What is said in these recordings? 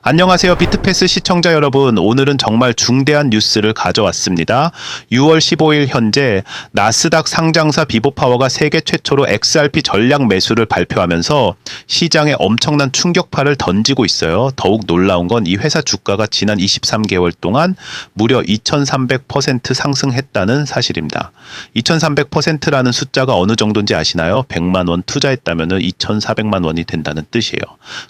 안녕하세요. 비트패스 시청자 여러분. 오늘은 정말 중대한 뉴스를 가져왔습니다. 6월 15일 현재 나스닥 상장사 비보파워가 세계 최초로 XRP 전략 매수를 발표하면서 시장에 엄청난 충격파를 던지고 있어요. 더욱 놀라운 건 이 회사 주가가 지난 23개월 동안 무려 2300% 상승했다는 사실입니다. 2300%라는 숫자가 어느 정도인지 아시나요? 100만 원 투자했다면 2400만 원이 된다는 뜻이에요.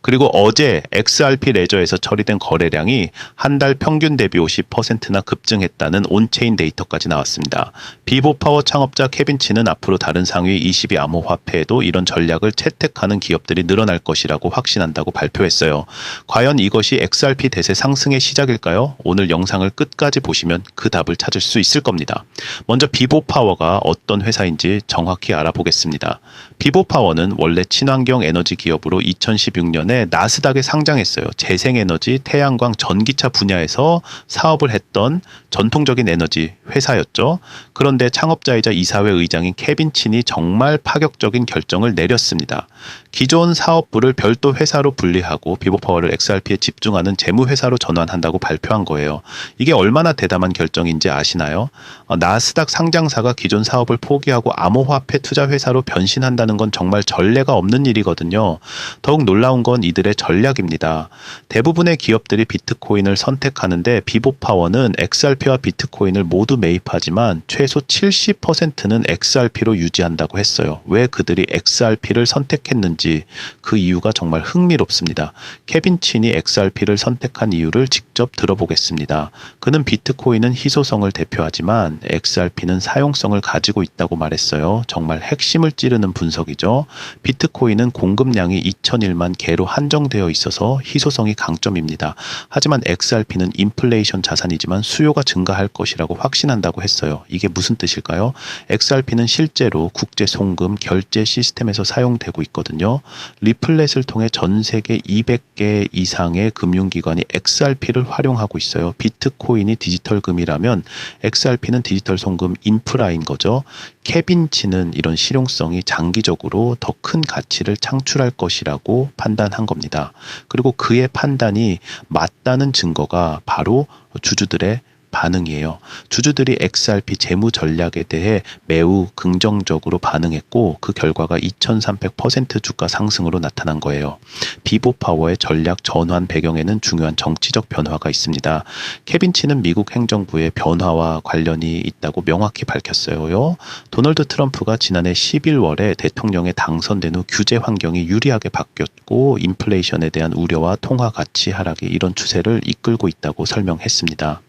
그리고 어제 XRP 레저에서 처리된 거래량이 한 달 평균 대비 50%나 급증했다는 온체인 데이터까지 나왔습니다. 비보파워 창업자 케빈 치는 앞으로 다른 상위 22 암호화폐에도 이런 전략을 채택하는 기업들이 늘어날 것이라고 확신한다고 발표했어요. 과연 이것이 XRP 대세 상승의 시작일까요? 오늘 영상을 끝까지 보시면 그 답을 찾을 수 있을 겁니다. 먼저 비보파워가 어떤 회사인지 정확히 알아보겠습니다. 비보파워는 원래 친환경 에너지 기업으로 2016년에 나스닥에 상장했어요. 재생에너지, 태양광, 전기차 분야에서 사업을 했던 전통적인 에너지 회사였죠. 그런데 창업자이자 이사회 의장인 케빈 친이 정말 파격적인 결정을 내렸습니다. 기존 사업부를 별도 회사로 분리하고 비보파워를 XRP에 집중하는 재무회사로 전환한다고 발표한 거예요. 이게 얼마나 대담한 결정인지 아시나요? 나스닥 상장사가 기존 사업을 포기하고 암호화폐 투자 회사로 변신한다는 건 정말 전례가 없는 일이거든요. 더욱 놀라운 건 이들의 전략입니다. 대부분의 기업들이 비트코인을 선택하는데 비보파워는 XRP와 비트코인을 모두 매입하지만 최소 70%는 XRP로 유지한다고 했어요. 왜 그들이 XRP를 선택했는지 그 이유가 정말 흥미롭습니다. 케빈 친이 XRP를 선택한 이유를 직접 들어보겠습니다. 그는 비트코인은 희소성을 대표하지만 XRP는 사용성을 가지고 있다고 말했어요. 정말 핵심을 찌르는 분석이죠. 비트코인은 공급량이 2001만 개로 한정되어 있어서 희소성이 강점입니다. 하지만 XRP는 인플레이션 자산이지만 수요가 증가할 것이라고 확신한다고 했어요. 이게 무슨 뜻일까요? XRP는 실제로 국제 송금 결제 시스템에서 사용되고 있거든요. 리플렛을 통해 전 세계 200개 이상의 금융기관이 XRP를 활용하고 있어요. 비트코인이 디지털 금이라면 XRP는 디지털 송금 인프라인 거죠. 케빈 친은 이런 실용성이 장기적으로 더 큰 가치를 창출할 것이라고 판단한 겁니다. 그리고 그의 판단이 맞다는 증거가 바로 주주들의 반응이에요. 주주들이 XRP 재무 전략에 대해 매우 긍정적으로 반응했고 그 결과가 2300% 주가 상승으로 나타난 거예요. 비보파워의 전략 전환 배경에는 중요한 정치적 변화가 있습니다. 케빈 친은 미국 행정부의 변화와 관련이 있다고 명확히 밝혔어요. 도널드 트럼프가 지난해 11월에 대통령에 당선된 후 규제 환경이 유리하게 바뀌었고 인플레이션에 대한 우려와 통화 가치 하락이 이런 추세를 이끌고 있다고 설명했습니다.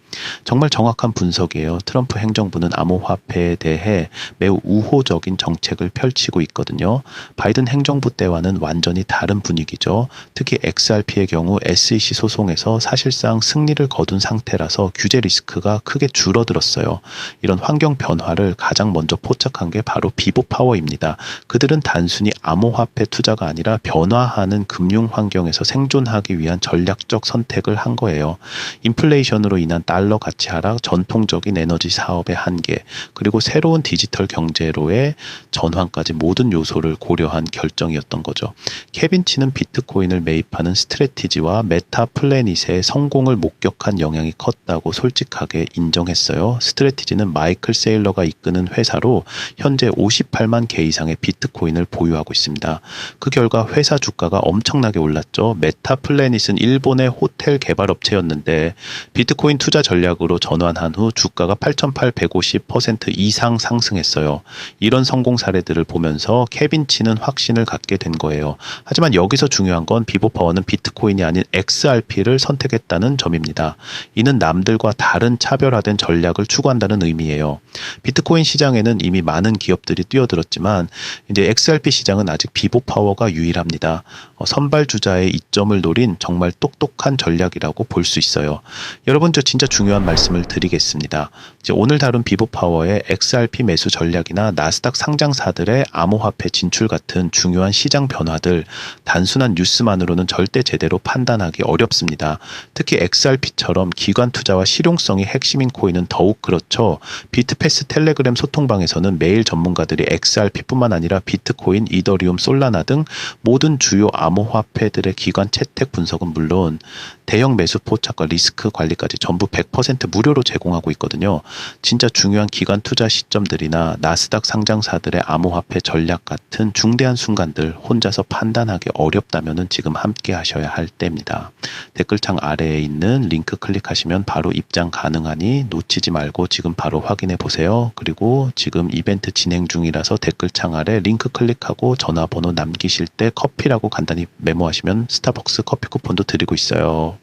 정말 정확한 분석이에요. 트럼프 행정부는 암호화폐에 대해 매우 우호적인 정책을 펼치고 있거든요. 바이든 행정부 때와는 완전히 다른 분위기죠. 특히 XRP의 경우 SEC 소송에서 사실상 승리를 거둔 상태라서 규제 리스크가 크게 줄어들었어요. 이런 환경 변화를 가장 먼저 포착한 게 바로 비보파워입니다. 그들은 단순히 암호화폐 투자가 아니라 변화하는 금융 환경에서 생존하기 위한 전략적 선택을 한 거예요. 인플레이션으로 인한 달러 가치 하락, 전통적인 에너지 사업의 한계, 그리고 새로운 디지털 경제로의 전환까지 모든 요소를 고려한 결정이었던 거죠. 케빈 친은 비트코인을 매입하는 스트래티지와 메타 플래닛의 성공을 목격한 영향이 컸다고 솔직하게 인정했어요. 스트래티지는 마이클 세일러가 이끄는 회사로 현재 58만 개 이상의 비트코인을 보유하고 있습니다. 그 결과 회사 주가가 엄청나게 올랐죠. 메타 플래닛은 일본의 호텔 개발 업체였는데 비트코인 투자 전략으로 전환한 후 주가가 8,850% 이상 상승했어요. 이런 성공 사례들을 보면서 케빈 친은 확신을 갖게 된 거예요. 하지만 여기서 중요한 건 비보파워는 비트코인이 아닌 XRP를 선택했다는 점입니다. 이는 남들과 다른 차별화된 전략을 추구한다는 의미예요. 비트코인 시장에는 이미 많은 기업들이 뛰어들었지만 이제 XRP 시장은 아직 비보파워가 유일합니다. 선발 주자의 이점을 노린 정말 똑똑한 전략이라고 볼 수 있어요. 여러분, 저 진짜 중요한 중요한 말씀을 드리겠습니다. 이제 오늘 다룬 비보파워의 XRP 매수 전략이나 나스닥 상장사들의 암호화폐 진출 같은 중요한 시장 변화들 단순한 뉴스만으로는 절대 제대로 판단하기 어렵습니다. 특히 XRP처럼 기관 투자와 실용성이 핵심인 코인은 더욱 그렇죠. 비트패스 텔레그램 소통방에서는 매일 전문가들이 XRP뿐만 아니라 비트코인, 이더리움, 솔라나 등 모든 주요 암호화폐들의 기관 채택 분석은 물론 대형 매수 포착과 리스크 관리까지 전부 100% 무료로 제공하고 있거든요. 진짜 중요한 기관 투자 시점들이나 나스닥 상장사들의 암호화폐 전략 같은 중대한 순간들 혼자서 판단하기 어렵다면 지금 함께 하셔야 할 때입니다. 댓글창 아래에 있는 링크 클릭하시면 바로 입장 가능하니 놓치지 말고 지금 바로 확인해 보세요. 그리고 지금 이벤트 진행 중이라서 댓글창 아래 링크 클릭하고 전화번호 남기실 때 커피라고 간단히 메모하시면 스타벅스 커피 쿠폰도 드리고 있어요.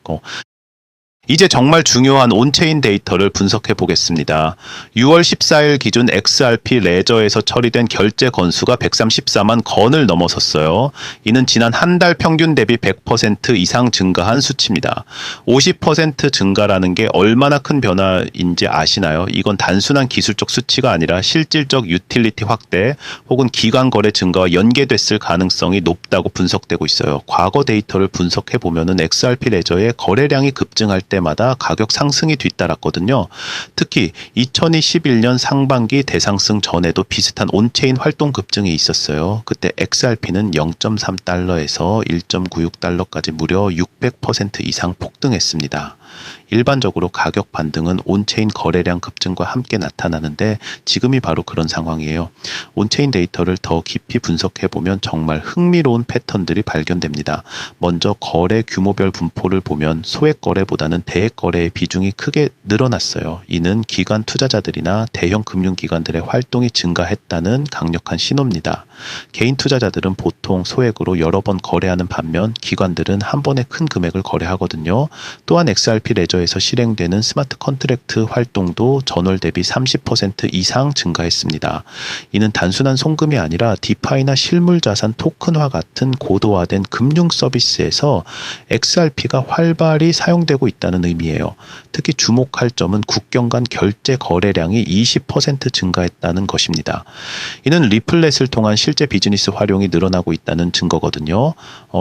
이제 정말 중요한 온체인 데이터를 분석해 보겠습니다. 6월 14일 기준 XRP 레저에서 처리된 결제 건수가 134만 건을 넘어섰어요. 이는 지난 한 달 평균 대비 100% 이상 증가한 수치입니다. 50% 증가라는 게 얼마나 큰 변화인지 아시나요? 이건 단순한 기술적 수치가 아니라 실질적 유틸리티 확대 혹은 기관 거래 증가와 연계됐을 가능성이 높다고 분석되고 있어요. 과거 데이터를 분석해 보면은 XRP 레저의 거래량이 급증할 때마다 가격 상승이 뒤따랐거든요. 특히 2021년 상반기 대상승 전에도 비슷한 온체인 활동 급증이 있었어요. 그때 XRP는 0.3달러에서 1.96달러까지 무려 600% 이상 폭등했습니다. 일반적으로 가격 반등은 온체인 거래량 급증과 함께 나타나는데 지금이 바로 그런 상황이에요. 온체인 데이터를 더 깊이 분석해보면 정말 흥미로운 패턴들이 발견됩니다. 먼저 거래 규모별 분포를 보면 소액 거래보다는 대액 거래의 비중이 크게 늘어났어요. 이는 기관 투자자들이나 대형 금융기관들의 활동이 증가했다는 강력한 신호입니다. 개인 투자자들은 보통 소액으로 여러 번 거래하는 반면 기관들은 한 번에 큰 금액을 거래하거든요. 또한 XRP 레저에서 실행되는 스마트 컨트랙트 활동도 전월 대비 30% 이상 증가했습니다. 이는 단순한 송금이 아니라 디파이나 실물자산 토큰화 같은 고도화된 금융 서비스에서 XRP가 활발히 사용되고 있다는 의미예요. 특히 주목할 점은 국경 간 결제 거래량이 20% 증가했다는 것입니다. 이는 리플렛을 통한 실제 비즈니스 활용이 늘어나고 있다는 증거거든요.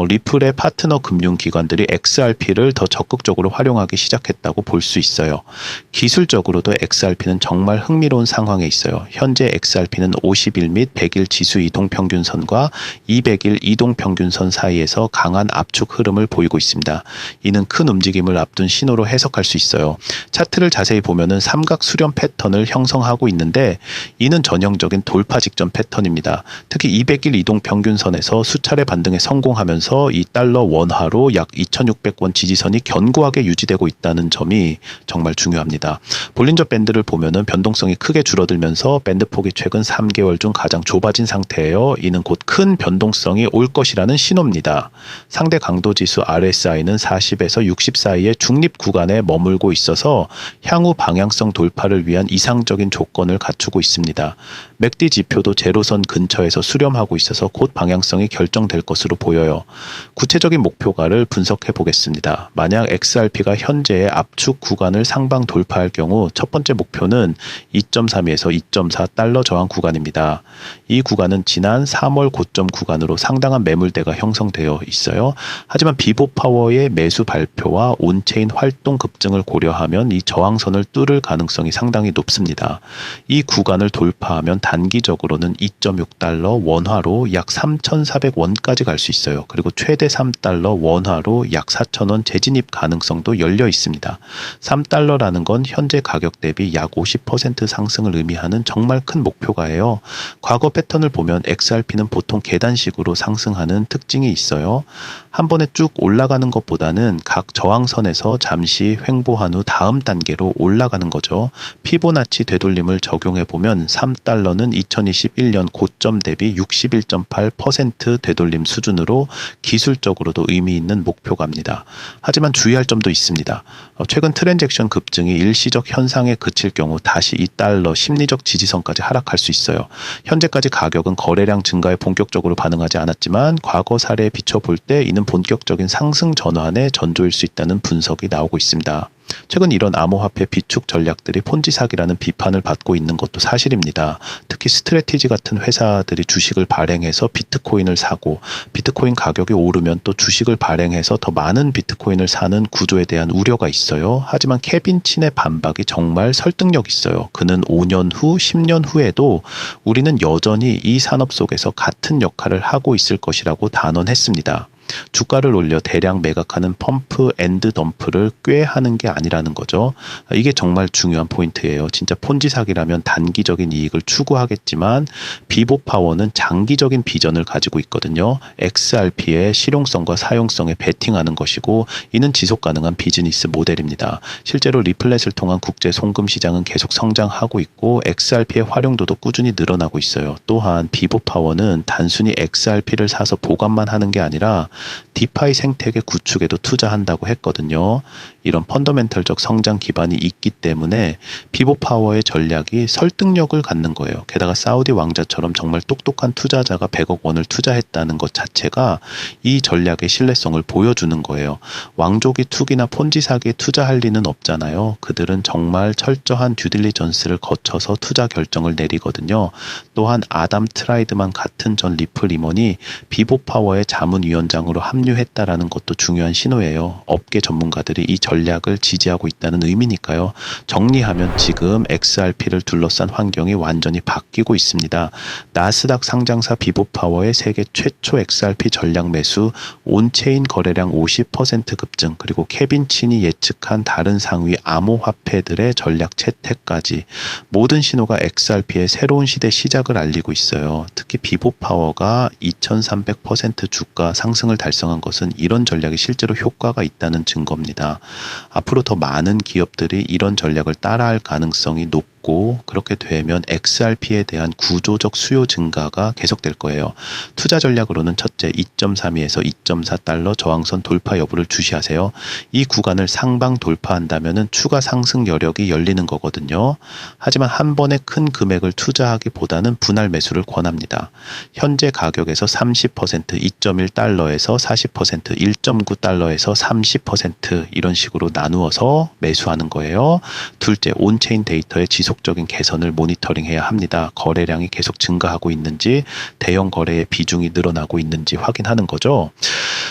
리플의 파트너 금융기관들이 XRP를 더 적극적으로 활용하기 시작했다고 볼 수 있어요. 기술적으로도 XRP는 정말 흥미로운 상황에 있어요. 현재 XRP는 50일 및 100일 지수 이동평균선과 200일 이동평균선 사이에서 강한 압축 흐름을 보이고 있습니다. 이는 큰 움직임을 앞둔 신호로 해석할 수 있어요. 차트를 자세히 보면은 삼각 수렴 패턴을 형성하고 있는데 이는 전형적인 돌파 직전 패턴입니다. 특히 200일 이동평균선에서 수차례 반등에 성공하면서 이 달러 원화로 약 2,600원 지지선이 견고하게 유지되고 있다는 점이 정말 중요합니다. 볼린저 밴드를 보면은 변동성이 크게 줄어들면서 밴드 폭이 최근 3개월 중 가장 좁아진 상태예요. 이는 곧 큰 변동성이 올 것이라는 신호입니다. 상대 강도 지수 RSI는 40에서 60 사이의 중립 구간에 머물고 있어서 향후 방향성 돌파를 위한 이상적인 조건을 갖추고 있습니다. 맥디 지표도 제로선 근처에서 수렴하고 있어서 곧 방향성이 결정될 것으로 보여요. 구체적인 목표가를 분석해 보겠습니다. 만약 XRP가 현재의 압축 구간을 상방 돌파할 경우 첫 번째 목표는 2.32에서 2.4달러 저항 구간입니다. 이 구간은 지난 3월 고점 구간으로 상당한 매물대가 형성되어 있어요. 하지만 비보파워의 매수 발표와 온체인 활동 급증을 고려하면 이 저항선을 뚫을 가능성이 상당히 높습니다. 이 구간을 돌파하면 단기적으로는 2.6달러 원화로 약 3,400원까지 갈 수 있어요. 그리고 최대 3달러 원화로 약 4,000원 재진입 가능성도 열려 있습니다. 3달러라는 건 현재 가격 대비 약 50% 상승을 의미하는 정말 큰 목표가예요. 과거 패턴을 보면 XRP는 보통 계단식으로 상승하는 특징이 있어요. 한 번에 쭉 올라가는 것보다는 각 저항선에서 잠시 횡보한 후 다음 단계로 올라가는 거죠. 피보나치 되돌림을 적용해 보면 3달러는 2021년 고점 대비 61.8% 되돌림 수준으로 기술적으로도 의미 있는 목표가입니다. 하지만 주의할 점도 있습니다. 최근 트랜잭션 급증이 일시적 현상에 그칠 경우 다시 2달러 심리적 지지선까지 하락할 수 있어요. 현재까지 가격은 거래량 증가에 본격적으로 반응하지 않았지만 과거 사례에 비춰볼 때 이는 본격적인 상승 전환의 전조일 수 있다는 분석이 나오고 있습니다. 최근 이런 암호화폐 비축 전략들이 폰지 사기라는 비판을 받고 있는 것도 사실입니다. 특히 스트래티지 같은 회사들이 주식을 발행해서 비트코인을 사고 비트코인 가격이 오르면 또 주식을 발행해서 더 많은 비트코인을 사는 구조에 대한 우려가 있어요. 하지만 케빈 친의 반박이 정말 설득력 있어요. 그는 5년 후, 10년 후에도 우리는 여전히 이 산업 속에서 같은 역할을 하고 있을 것이라고 단언했습니다. 주가를 올려 대량 매각하는 펌프 앤드 덤프를 꾀하는 게 아니라는 거죠. 이게 정말 중요한 포인트예요. 진짜 폰지 사기라면 단기적인 이익을 추구하겠지만 비보파워는 장기적인 비전을 가지고 있거든요. XRP의 실용성과 사용성에 베팅하는 것이고 이는 지속 가능한 비즈니스 모델입니다. 실제로 리플렛을 통한 국제 송금 시장은 계속 성장하고 있고 XRP의 활용도도 꾸준히 늘어나고 있어요. 또한 비보파워는 단순히 XRP를 사서 보관만 하는 게 아니라 디파이 생태계 구축에도 투자한다고 했거든요. 이런 펀더멘털적 성장 기반이 있기 때문에 비보파워의 전략이 설득력을 갖는 거예요. 게다가 사우디 왕자처럼 정말 똑똑한 투자자가 100억 원을 투자했다는 것 자체가 이 전략의 신뢰성을 보여주는 거예요. 왕족이 투기나 폰지 사기에 투자할 리는 없잖아요. 그들은 정말 철저한 듀딜리전스를 거쳐서 투자 결정을 내리거든요. 또한 아담 트라이드만 같은 전 리플 임원이 비보파워의 자문위원장으로 합류했다라는 것도 중요한 신호예요. 업계 전문가들이 이 전략을 지지하고 있다는 의미니까요. 정리하면 지금 XRP를 둘러싼 환경이 완전히 바뀌고 있습니다. 나스닥 상장사 비보파워의 세계 최초 XRP 전략 매수, 온체인 거래량 50% 급증, 그리고 케빈 친이 예측한 다른 상위 암호화폐들의 전략 채택까지 모든 신호가 XRP의 새로운 시대 시작을 알리고 있어요. 특히 비보파워가 2300% 주가 상승을 달성한 것은 이런 전략이 실제로 효과가 있다는 증거입니다. 앞으로 더 많은 기업들이 이런 전략을 따라할 가능성이 높고 그렇게 되면 XRP에 대한 구조적 수요 증가가 계속될 거예요. 투자 전략으로는 첫째 2.32에서 2.4달러 저항선 돌파 여부를 주시하세요. 이 구간을 상방 돌파한다면 추가 상승 여력이 열리는 거거든요. 하지만 한 번에 큰 금액을 투자하기보다는 분할 매수를 권합니다. 현재 가격에서 30%, 2.1달러에서 40%, 1.9달러에서 30% 이런 식으로 나누어서 매수하는 거예요. 둘째, 온체인 데이터의 지속적인 개선을 모니터링해야 합니다. 거래량이 계속 증가하고 있는지, 대형 거래의 비중이 늘어나고 있는지 확인하는 거죠.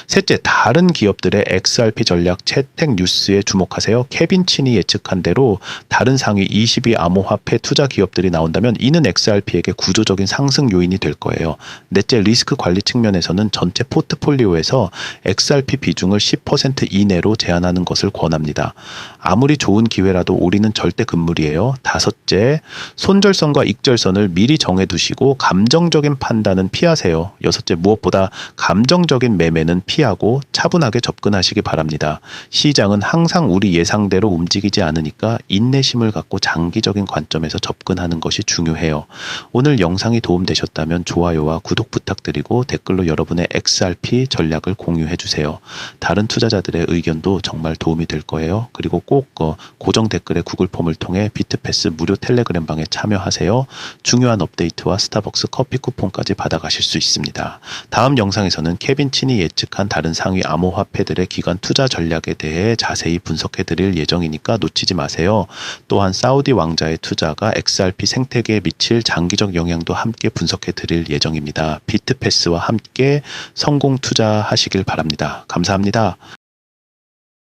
셋째, 다른 기업들의 XRP 전략 채택 뉴스에 주목하세요. 케빈 친이 예측한 대로 다른 상위 22 암호화폐 투자 기업들이 나온다면 이는 XRP에게 구조적인 상승 요인이 될 거예요. 넷째, 리스크 관리 측면에서는 전체 포트폴리오에서 XRP 비중을 10% 이내로 제한하는 것을 권합니다. 아무리 좋은 기회라도 우리는 절대 금물이에요. 다섯째, 손절선과 익절선을 미리 정해두시고 감정적인 판단은 피하세요. 여섯째, 무엇보다 감정적인 매매는 피하고 차분하게 접근하시기 바랍니다. 시장은 항상 우리 예상대로 움직이지 않으니까 인내심을 갖고 장기적인 관점에서 접근하는 것이 중요해요. 오늘 영상이 도움되셨다면 좋아요와 구독 부탁드리고 댓글로 여러분의 XRP 전략을 공유해주세요. 다른 투자자들의 의견도 정말 도움이 될 거예요. 그리고 꼭 고정 댓글의 구글 폼을 통해 비트패스 무료 텔레그램 방에 참여하세요. 중요한 업데이트와 스타벅스 커피 쿠폰까지 받아가실 수 있습니다. 다음 영상에서는 케빈 친이 예측한 다른 상위 암호화폐들의 기관 투자 전략에 대해 자세히 분석해 드릴 예정이니까 놓치지 마세요. 또한 사우디 왕자의 투자가 XRP 생태계에 미칠 장기적 영향도 함께 분석해 드릴 예정입니다. 비트패스와 함께 성공 투자하시길 바랍니다. 감사합니다.